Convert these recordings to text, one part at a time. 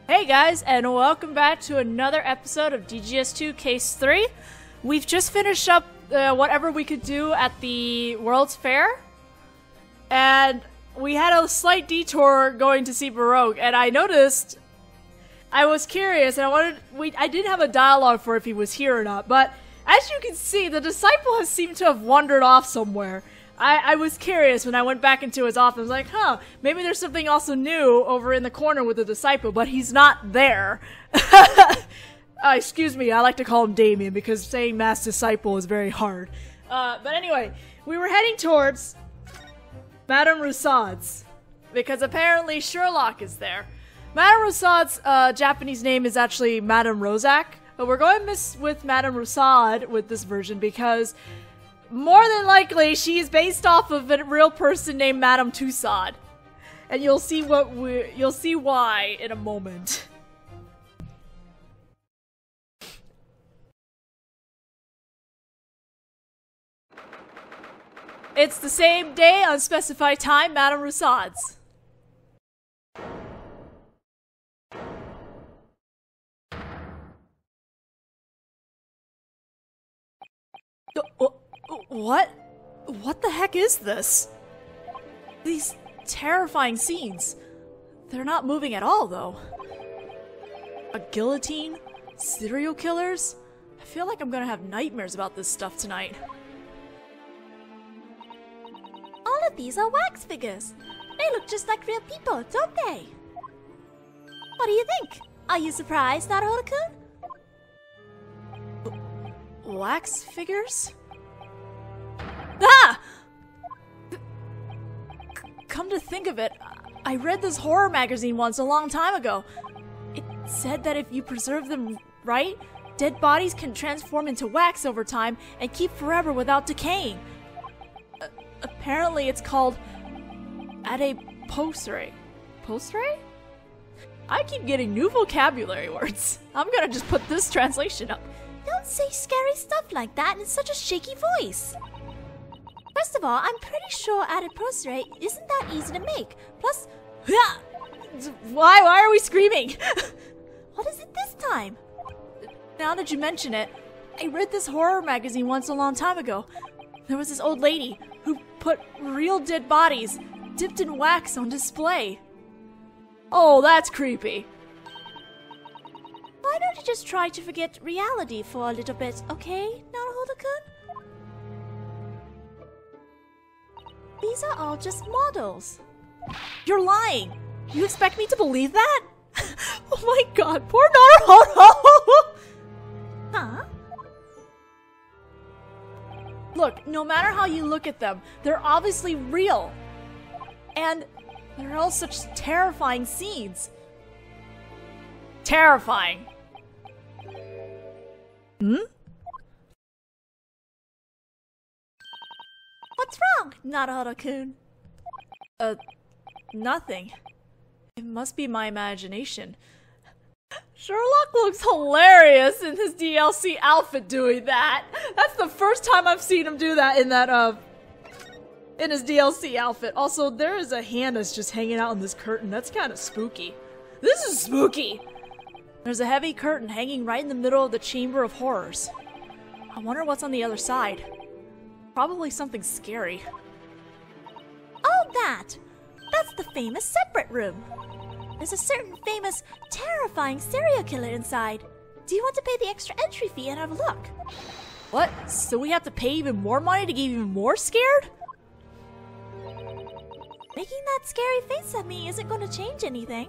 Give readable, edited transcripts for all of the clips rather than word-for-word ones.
Hey guys, and welcome back to another episode of DGS2 Case 3. We've just finished up whatever we could do at the World's Fair, and we had a slight detour going to see Baroque, and I noticed, I was curious, and I did have a dialogue for if he was here or not, but as you can see, the disciple has seemed to have wandered off somewhere. I was curious when I went back into his office. I was like, maybe there's something also new over in the corner with the disciple, but he's not there. Excuse me, I like to call him Damien because saying mass disciple is very hard. But anyway, we were heading towards Madame Russaud's because apparently Sherlock is there. Madame Russaud's Japanese name is actually Madame Rozak, but we're going with Madame Russaud with this version because more than likely, she is based off of a real person named Madame Tussaud, and you'll see why in a moment. It's the same day, unspecified time, Madame Russaud's. What? What the heck is this? These terrifying scenes. They're not moving at all, though. A guillotine? Serial killers? I feel like I'm gonna have nightmares about this stuff tonight. All of these are wax figures. They look just like real people, don't they? What do you think? Are you surprised, Naruhodō-kun? Wax figures? Ah! Come to think of it, I read this horror magazine once a long time ago. It said that if you preserve them right, dead bodies can transform into wax over time and keep forever without decaying. Apparently it's called adipocere. Posere? I keep getting new vocabulary words. I'm gonna just put this translation up. Don't say scary stuff like that in such a shaky voice. First of all, I'm pretty sure adipocere isn't that easy to make. Plus, why are we screaming? What is it this time? Now that you mention it, I read this horror magazine once a long time ago. There was this old lady who put real dead bodies dipped in wax on display. Oh, that's creepy. Why don't you just try to forget reality for a little bit, okay, Naruhodō-kun? These are all just models. You're lying! You expect me to believe that? Oh my god, poor Naruhodō! Huh? Look, no matter how you look at them, they're obviously real. And they're all such terrifying scenes. Terrifying. What's wrong, Naruhodō-kun? Nothing. It must be my imagination. Sherlock looks hilarious in his DLC outfit doing that. That's the first time I've seen him do that in his DLC outfit. Also, there is a hand that's just hanging out in this curtain. That's kind of spooky. This is spooky! There's a heavy curtain hanging right in the middle of the Chamber of Horrors. I wonder what's on the other side. Probably something scary. Oh, that's the famous separate room. There's a certain famous, terrifying serial killer inside. Do you want to pay the extra entry fee and have a look? What? So we have to pay even more money to get even more scared? Making that scary face at me isn't going to change anything.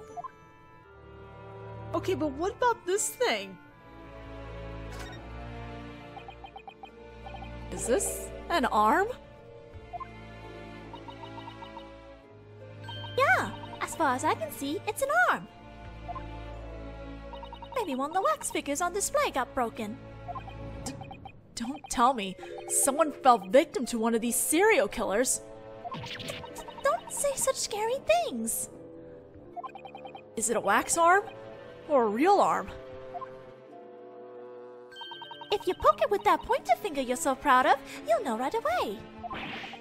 Okay, but what about this thing? Is this an arm? Yeah, as far as I can see, it's an arm. Maybe one of the wax figures on display got broken. Don't tell me someone fell victim to one of these serial killers. Don't say such scary things. Is it a wax arm? Or a real arm? If you poke it with that pointer finger you're so proud of, you'll know right away.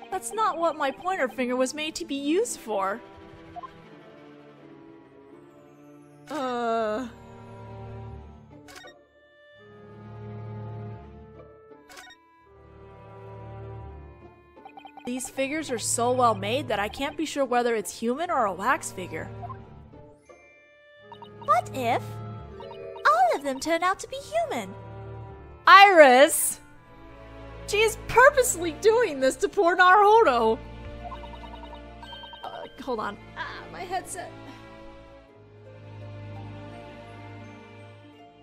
That's not what my pointer finger was made to be used for. These figures are so well made that I can't be sure whether it's human or a wax figure. What if all of them turn out to be human? Iris! She is purposely doing this to poor Naruhodō. Hold on. My headset.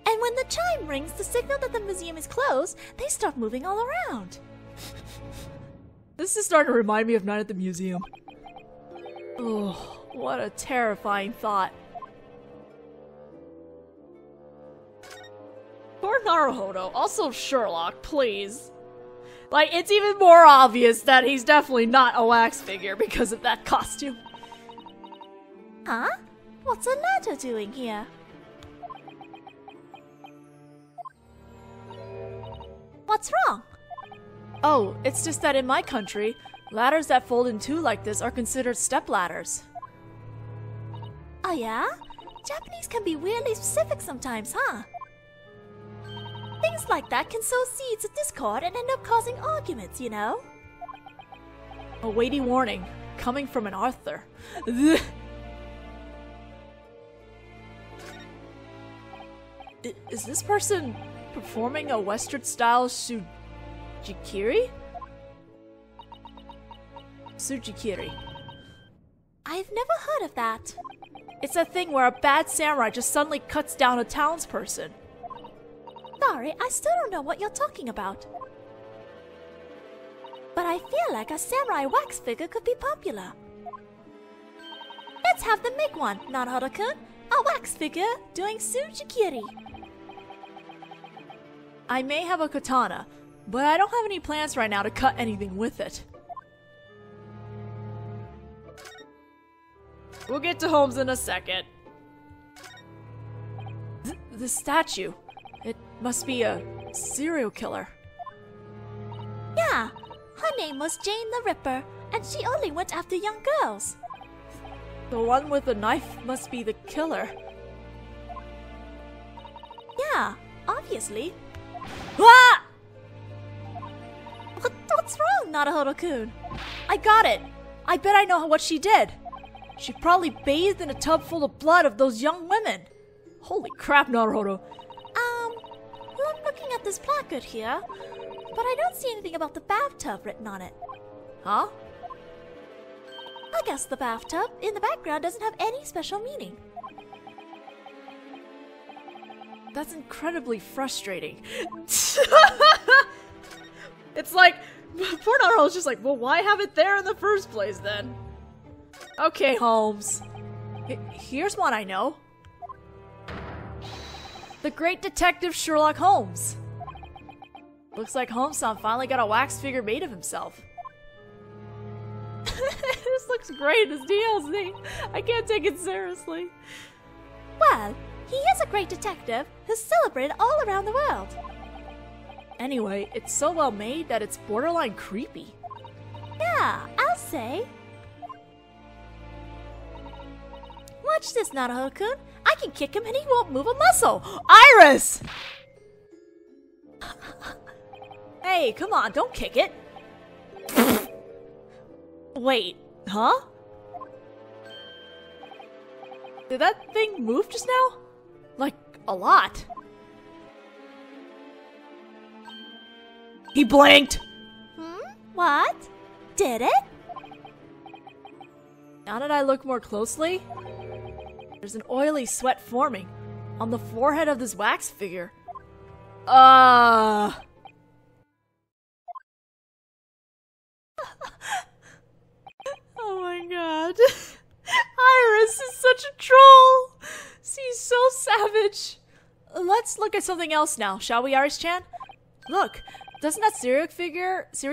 And when the chime rings to signal that the museum is closed, they start moving all around. This is starting to remind me of Night at the Museum. Oh, what a terrifying thought. Poor Naruhodō. Also Sherlock, please. Like, it's even more obvious that he's definitely not a wax figure because of that costume. Huh? What's a ladder doing here? What's wrong? Oh, it's just that in my country, ladders that fold in two like this are considered step ladders. Oh yeah? Japanese can be weirdly specific sometimes, huh? Things like that can sow seeds of discord and end up causing arguments, you know? A weighty warning, coming from an Arthur. Is this person performing a Western-style Sujikiri? Sujikiri. I've never heard of that. It's a thing where a bad samurai just suddenly cuts down a townsperson. Sorry, I still don't know what you're talking about. But I feel like a samurai wax figure could be popular. Let's have them make one, Naruhodō-kun. A wax figure doing Sujikiri. I may have a katana, but I don't have any plans right now to cut anything with it. We'll get to Holmes in a second. The statue. It must be a serial killer. Yeah, her name was Jane the Ripper, and she only went after young girls. The one with the knife must be the killer. Yeah, obviously. Ah! What's wrong, Naruhodō-kun? I got it! I bet I know what she did. She probably bathed in a tub full of blood of those young women. Holy crap, Naruhodō. Well, I'm looking at this placard here, but I don't see anything about the bathtub written on it. Huh? I guess the bathtub in the background doesn't have any special meaning. That's incredibly frustrating. It's like, poor Naruho's just like, well, why have it there in the first place then? Okay, Holmes. Here's one I know. The great detective Sherlock Holmes. Looks like Holmes-san finally got a wax figure made of himself. This looks great as DLC. I can't take it seriously. Well, he is a great detective who's celebrated all around the world. Anyway, it's so well made that it's borderline creepy. Yeah, I'll say. Watch this, Naruhodō-kun. I can kick him and he won't move a muscle. Iris! Hey, come on, don't kick it. Wait, huh? Did that thing move just now? Like, a lot. He blinked! What? Did it? Now that I look more closely, there's an oily sweat forming on the forehead of this wax figure. Oh my god. Iris is such a troll! She's so savage. Let's look at something else now, shall we, Iris-chan? Look, doesn't that serial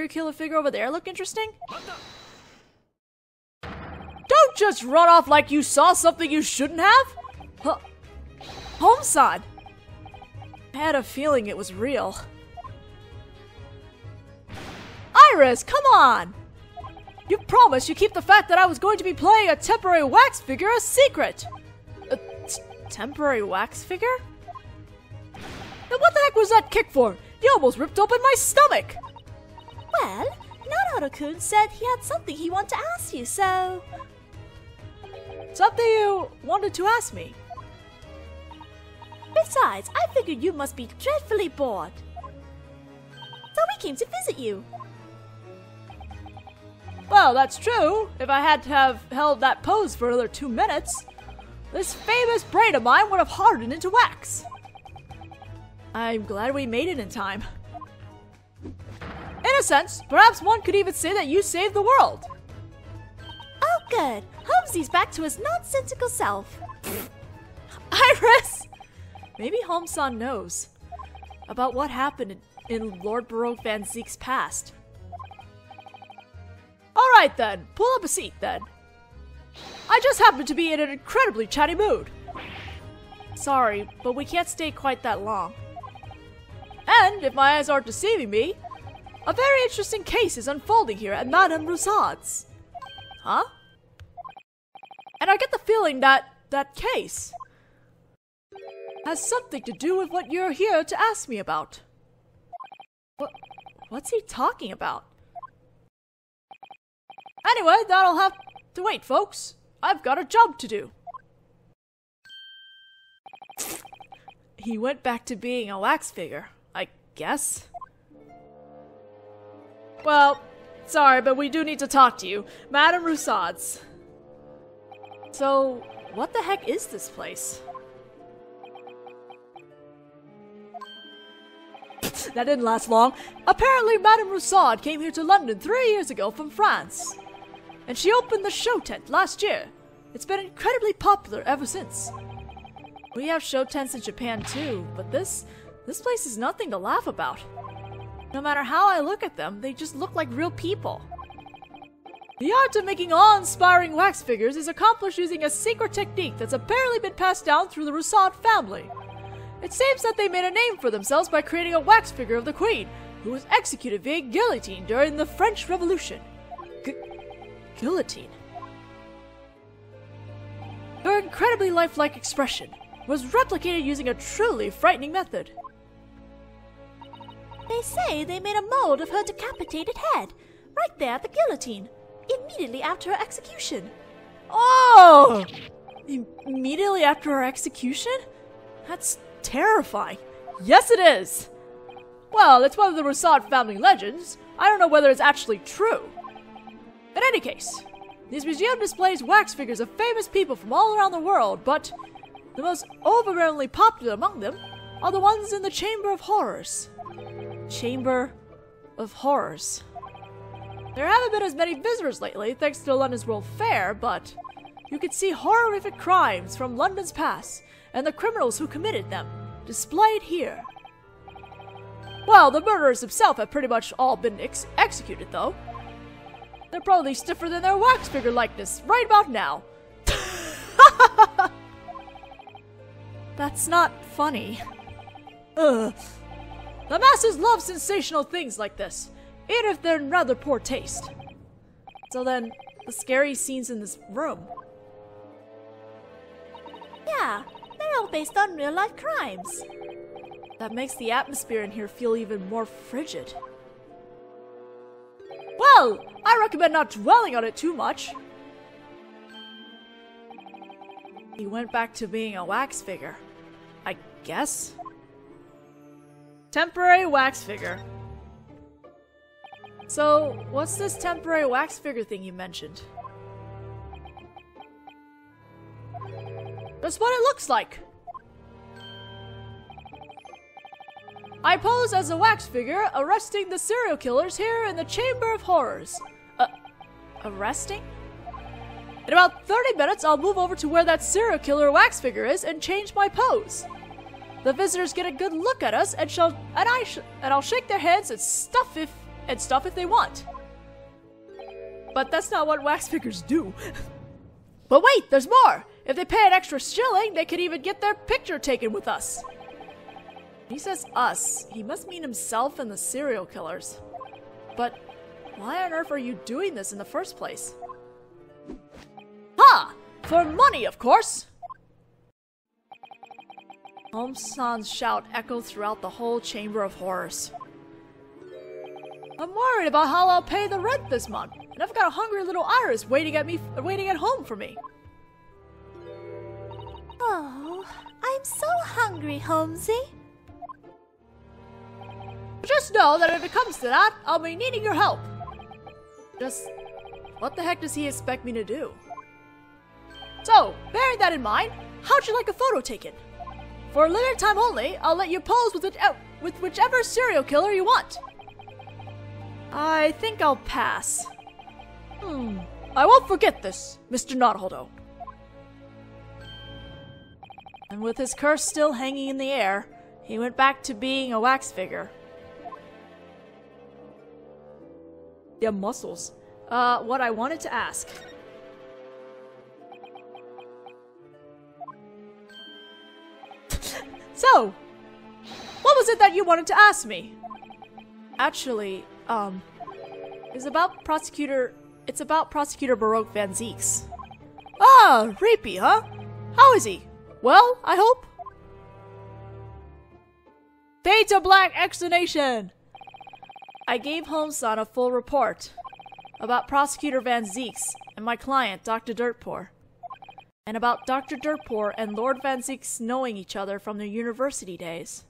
killer figure over there look interesting? Don't just run off like you saw something you shouldn't have! Huh. Holmes-san! I had a feeling it was real. Iris, come on! You promised you keep the fact that I was going to be playing a temporary wax figure a secret! temporary wax figure? And what the heck was that kick for? You almost ripped open my stomach! Well, Naruhodō-kun said he had something he wanted to ask you, so... Something you wanted to ask me? Besides, I figured you must be dreadfully bored. So we came to visit you. Well, that's true. If I had to have held that pose for another 2 minutes, this famous brain of mine would have hardened into wax. I'm glad we made it in time. In a sense, perhaps one could even say that you saved the world. Oh good, Holmesy's back to his nonsensical self. Iris! Maybe Holmes-san knows about what happened in Lord Baroque Van Zeek's past. Alright then, pull up a seat then. I just happen to be in an incredibly chatty mood. Sorry, but we can't stay quite that long. And, if my eyes aren't deceiving me, a very interesting case is unfolding here at Madame Russaude's. Huh? And I get the feeling that that case has something to do with what you're here to ask me about. What's he talking about? Anyway, that'll have to wait, folks. I've got a job to do. He went back to being a wax figure, I guess. Well, sorry, but we do need to talk to you. Madame Russaude's. So, what the heck is this place? That didn't last long. Apparently, Madame Russaud came here to London 3 years ago from France. And she opened the show tent last year. It's been incredibly popular ever since. We have show tents in Japan too, but this place is nothing to laugh about. No matter how I look at them, they just look like real people. The art of making awe-inspiring wax figures is accomplished using a secret technique that's apparently been passed down through the Russaud family. It seems that they made a name for themselves by creating a wax figure of the Queen, who was executed via guillotine during the French Revolution. Guillotine? Her incredibly lifelike expression was replicated using a truly frightening method. They say they made a mold of her decapitated head, right there at the guillotine, immediately after her execution. Oh! Immediately after her execution? That's terrifying. Yes, it is! Well, it's one of the Russaud family legends. I don't know whether it's actually true. In any case, this museum displays wax figures of famous people from all around the world, but the most overwhelmingly popular among them are the ones in the Chamber of Horrors. Chamber of Horrors. There haven't been as many visitors lately, thanks to London's World Fair, but you can see horrific crimes from London's past and the criminals who committed them, displayed here. Well, the murderers themselves have pretty much all been executed, though. They're probably stiffer than their wax figure likeness right about now. That's not funny. Ugh. The masses love sensational things like this, even if they're in rather poor taste. So then, the scary scenes in this room. Yeah, they're all based on real-life crimes. That makes the atmosphere in here feel even more frigid. Well, I recommend not dwelling on it too much. He went back to being a wax figure, I guess. Temporary wax figure. So, what's this temporary wax figure thing you mentioned? That's what it looks like. I pose as a wax figure, arresting the serial killers here in the Chamber of Horrors. Arresting? In about 30 minutes, I'll move over to where that serial killer wax figure is and change my pose. The visitors get a good look at us, and I'll shake their heads and stuff if they want. But that's not what wax figures do. But wait, there's more! If they pay an extra shilling, they could even get their picture taken with us. He says us. He must mean himself and the serial killers. But why on earth are you doing this in the first place? Ha! For money, of course! Holmes-san's shout echoed throughout the whole chamber of horrors. I'm worried about how I'll pay the rent this month, and I've got a hungry little Iris waiting at home for me. Oh, I'm so hungry, Holmesy. Just know that if it comes to that, I'll be needing your help. Just, what the heck does he expect me to do? So, bearing that in mind, how'd you like a photo taken? For a limited time only, I'll let you pose with whichever serial killer you want. I think I'll pass. I won't forget this, Mr. Naruhodō. And with his curse still hanging in the air, he went back to being a wax figure. Yeah, muscles. What I wanted to ask. So, what was it that you wanted to ask me? Actually, it's about Prosecutor Baroque Van Zieks. Ah, Reapy, huh? How is he? Well, I hope? Fade to black explanation! I gave Holmes-san a full report about Prosecutor Van Zieks and my client, Dr. Dirtpour, and about Dr. Dirtpour and Lord Van Zieks knowing each other from their university days.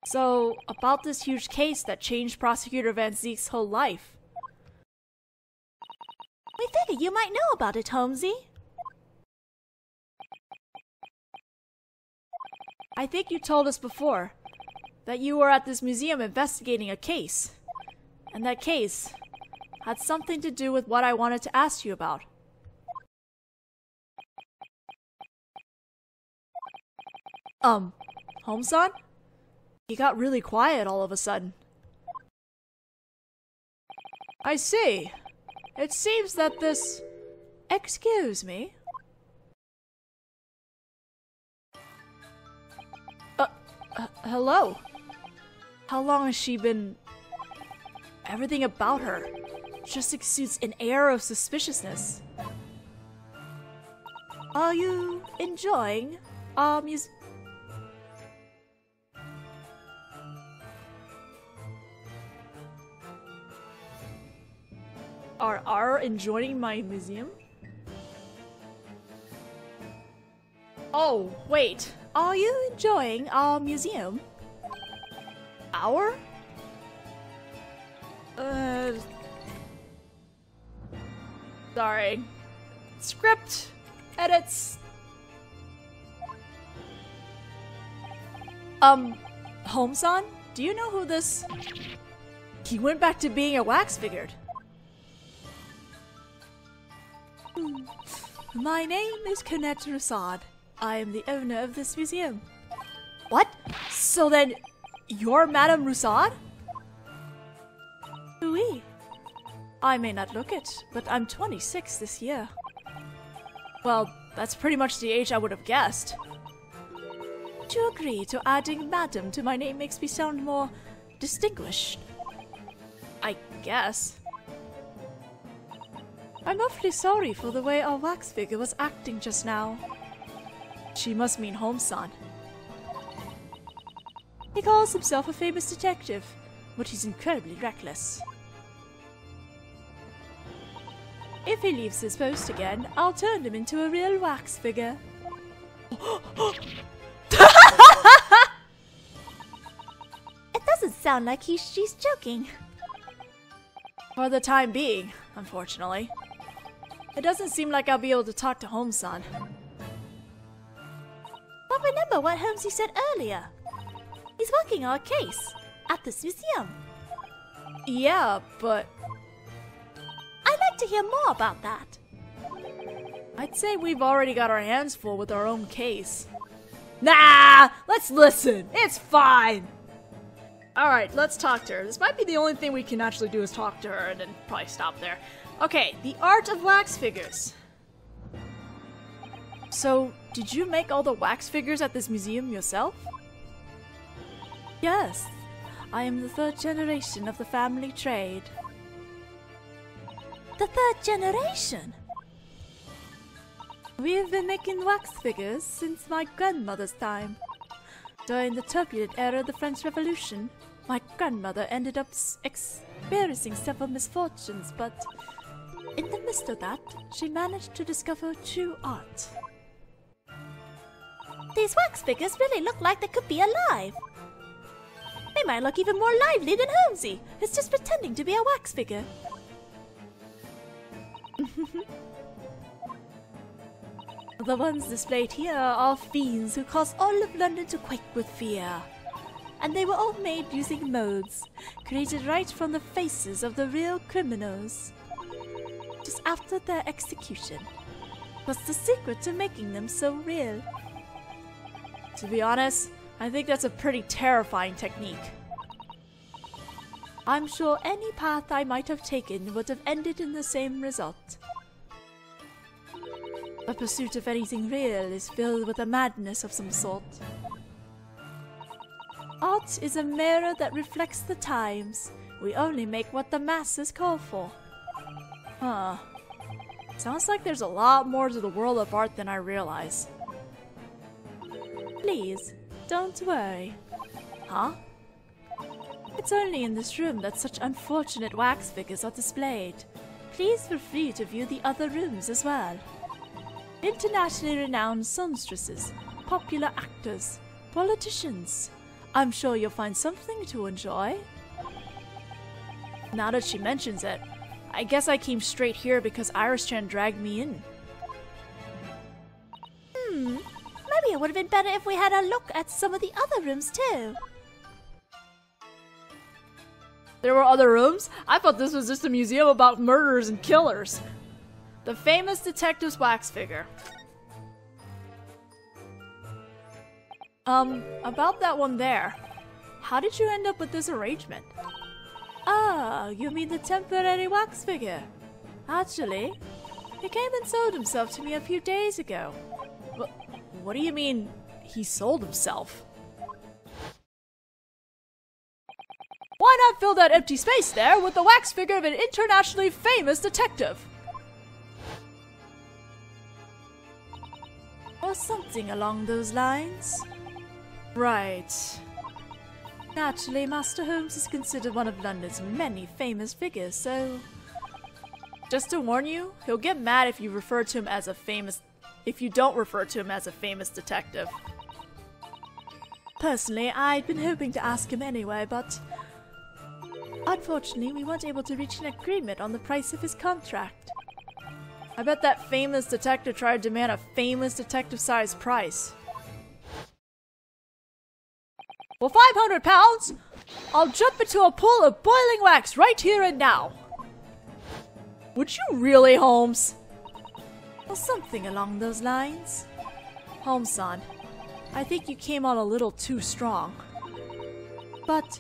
So, about this huge case that changed Prosecutor Van Zieks' whole life. We figured you might know about it, Holmesy. I think you told us before that you were at this museum investigating a case, and that case had something to do with what I wanted to ask you about. Holmes-san? He got really quiet all of a sudden. I see. It seems that this... Excuse me? Hello? How long has she been... Everything about her just exudes an air of suspiciousness. Are you enjoying our music? Are enjoying my museum? Oh, wait. Are you enjoying our museum? Our? Sorry. Script. Edits. Holmes-san? Do you know who this... He went back to being a wax figure. My name is Madame Russaud. I am the owner of this museum. What? So then, you're Madame Russaud? Oui. I may not look it, but I'm 26 this year. Well, that's pretty much the age I would have guessed. Do you agree to adding Madam to my name makes me sound more distinguished? I guess. I'm awfully sorry for the way our wax figure was acting just now. She must mean Holmes-san. He calls himself a famous detective, but he's incredibly reckless. If he leaves his post again, I'll turn him into a real wax figure. It doesn't sound like she's joking. For the time being, unfortunately. It doesn't seem like I'll be able to talk to Holmes-san. But remember what Holmesy said earlier. He's working on a case at this museum. Yeah, but... I'd like to hear more about that. I'd say we've already got our hands full with our own case. Nah! Let's listen! It's fine! Alright, let's talk to her. This might be the only thing we can actually do is talk to her and then probably stop there. Okay, the art of wax figures. So, did you make all the wax figures at this museum yourself? Yes, I am the third generation of the family trade. The third generation? We've been making wax figures since my grandmother's time. During the turbulent era of the French Revolution, my grandmother ended up experiencing several misfortunes, but in the midst of that, she managed to discover true art. These wax figures really look like they could be alive. They might look even more lively than Holmesy, who's just pretending to be a wax figure. The ones displayed here are fiends who cause all of London to quake with fear. And they were all made using molds, created right from the faces of the real criminals. Just after their execution. What's the secret to making them so real? To be honest, I think that's a pretty terrifying technique. I'm sure any path I might have taken would have ended in the same result. The pursuit of anything real is filled with a madness of some sort. Art is a mirror that reflects the times. We only make what the masses call for. Huh. Sounds like there's a lot more to the world of art than I realize. Please, don't worry. Huh? It's only in this room that such unfortunate wax figures are displayed. Please feel free to view the other rooms as well. Internationally renowned songstresses, popular actors, politicians. I'm sure you'll find something to enjoy. Now that she mentions it, I guess I came straight here because Iris-chan dragged me in. Maybe it would have been better if we had a look at some of the other rooms too. There were other rooms? I thought this was just a museum about murderers and killers. The famous detective's wax figure. About that one there. How did you end up with this arrangement? Ah, you mean the temporary wax figure? Actually, he came and sold himself to me a few days ago. What do you mean, he sold himself? Why not fill that empty space there with the wax figure of an internationally famous detective? Or something along those lines. Right. Naturally, Master Holmes is considered one of London's many famous figures, so... Just to warn you, he'll get mad if you refer to him as a famous... if you don't refer to him as a famous detective. Personally, I'd been hoping to ask him anyway, but... unfortunately, we weren't able to reach an agreement on the price of his contract. I bet that famous detective tried to demand a famous detective-sized price. For 500 pounds, I'll jump into a pool of boiling wax right here and now. Would you really, Holmes? Or something along those lines. Holmes-san, I think you came on a little too strong. But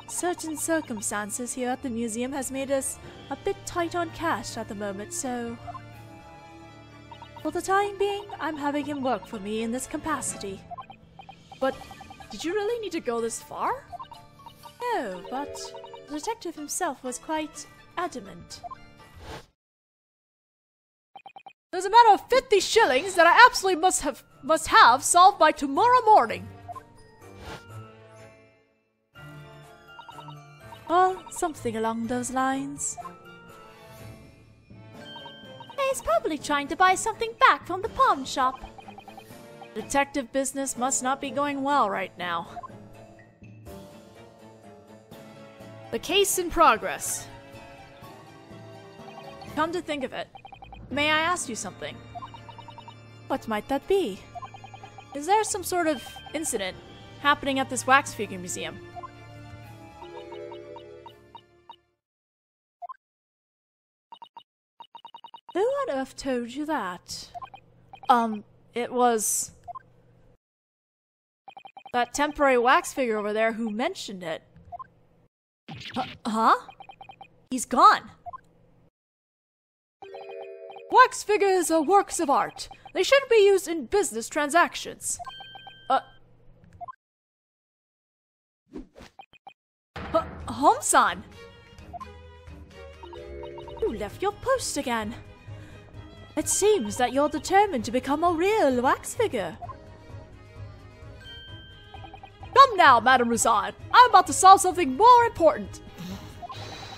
certain circumstances here at the museum has made us a bit tight on cash at the moment, so... for the time being, I'm having him work for me in this capacity. But did you really need to go this far? No, but the detective himself was quite adamant. There's a matter of 50 shillings that I absolutely must have solved by tomorrow morning. Well, something along those lines. He's probably trying to buy something back from the pawn shop. Detective business must not be going well right now. The case in progress. Come to think of it, may I ask you something? What might that be? Is there some sort of incident happening at this wax figure museum? Who on earth told you that? It was... that temporary wax figure over there who mentioned it. Huh? He's gone. Wax figures are works of art. They shouldn't be used in business transactions. Holmes-san! You left your post again. It seems that you're determined to become a real wax figure. Come now, Madame Russaud. I'm about to solve something more important.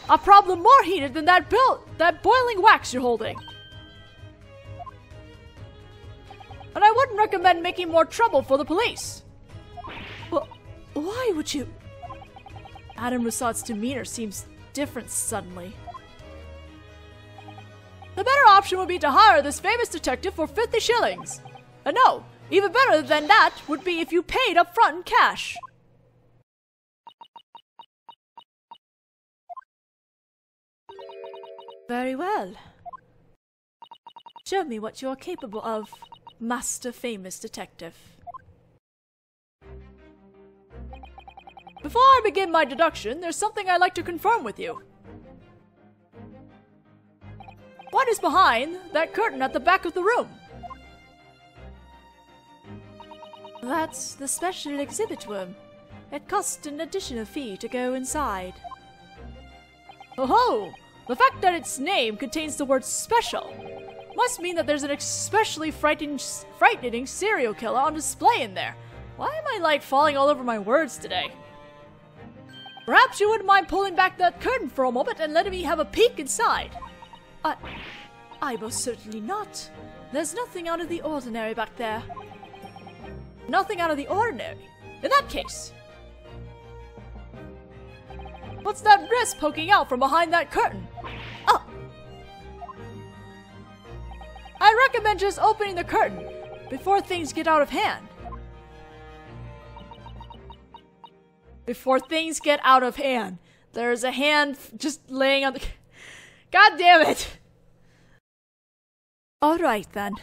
A problem more heated than that boiling wax you're holding. And I wouldn't recommend making more trouble for the police. Well, why would you? Madame Russaud's demeanor seems different suddenly. The better option would be to hire this famous detective for 50 shillings. And no, even better than that would be if you paid up front in cash. Very well. Show me what you're capable of, Master Famous Detective. Before I begin my deduction, there's something I'd like to confirm with you. What is behind that curtain at the back of the room? That's the special exhibit room. It costs an additional fee to go inside. Oh-ho! The fact that its name contains the word special must mean that there's an especially frightening serial killer on display in there. Why am I falling all over my words today? Perhaps you wouldn't mind pulling back that curtain for a moment and letting me have a peek inside. I most certainly not. There's nothing out of the ordinary back there. Nothing out of the ordinary? In that case, what's that wrist poking out from behind that curtain? Oh! I recommend just opening the curtain before things get out of hand. Before things get out of hand. There's a hand just laying on the... God damn it! Alright then.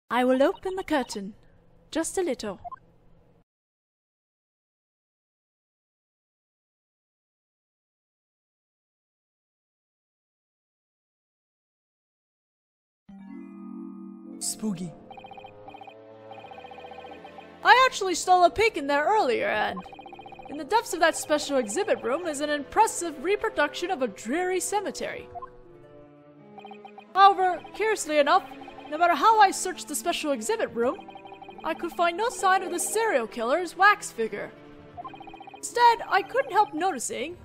I will open the curtain. Just a little. Spooky. I actually stole a peek in there earlier, and in the depths of that special exhibit room is an impressive reproduction of a dreary cemetery. However, curiously enough, no matter how I searched the special exhibit room, I could find no sign of the serial killer's wax figure. Instead, I couldn't help noticing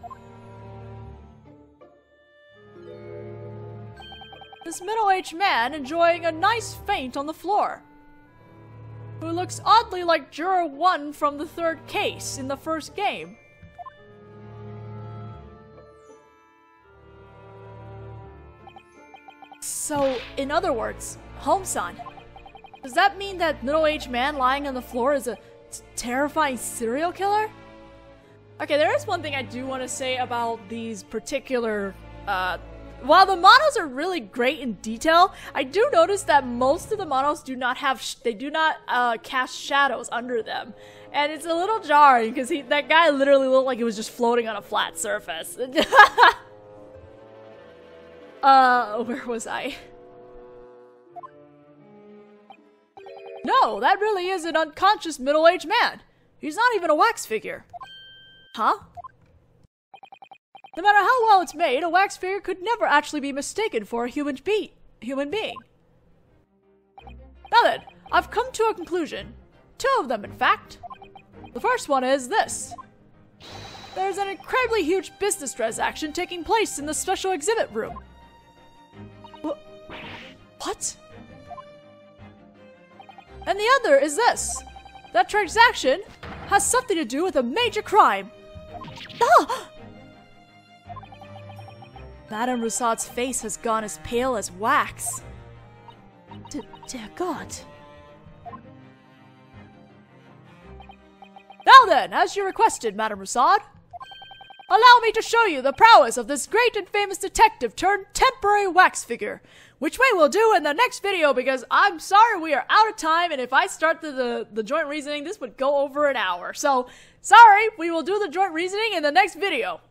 this middle-aged man enjoying a nice feint on the floor, who looks oddly like Juror 1 from the third case in the first game. So, in other words, Holmes-san, does that mean that middle-aged man lying on the floor is a terrifying serial killer? Okay, there is one thing I do want to say about these particular, while the models are really great in detail, I do notice that most of the models do not have, cast shadows under them. And it's a little jarring, because that guy literally looked like he was just floating on a flat surface. Where was I? No, that really is an unconscious middle-aged man. He's not even a wax figure. Huh? No matter how well it's made, a wax figure could never actually be mistaken for a human being. Now then, I've come to a conclusion. 2 of them, in fact. The first one is this. There's an incredibly huge business transaction taking place in the special exhibit room. What? And the other is this. That transaction has something to do with a major crime. Ah! Madame Russaud's face has gone as pale as wax. Dear God. Now then, as you requested, Madame Russaud, allow me to show you the prowess of this great and famous detective turned temporary wax figure, which we will do in the next video because I'm sorry we are out of time, and if I start the joint reasoning, this would go over an hour. So, sorry, we will do the joint reasoning in the next video.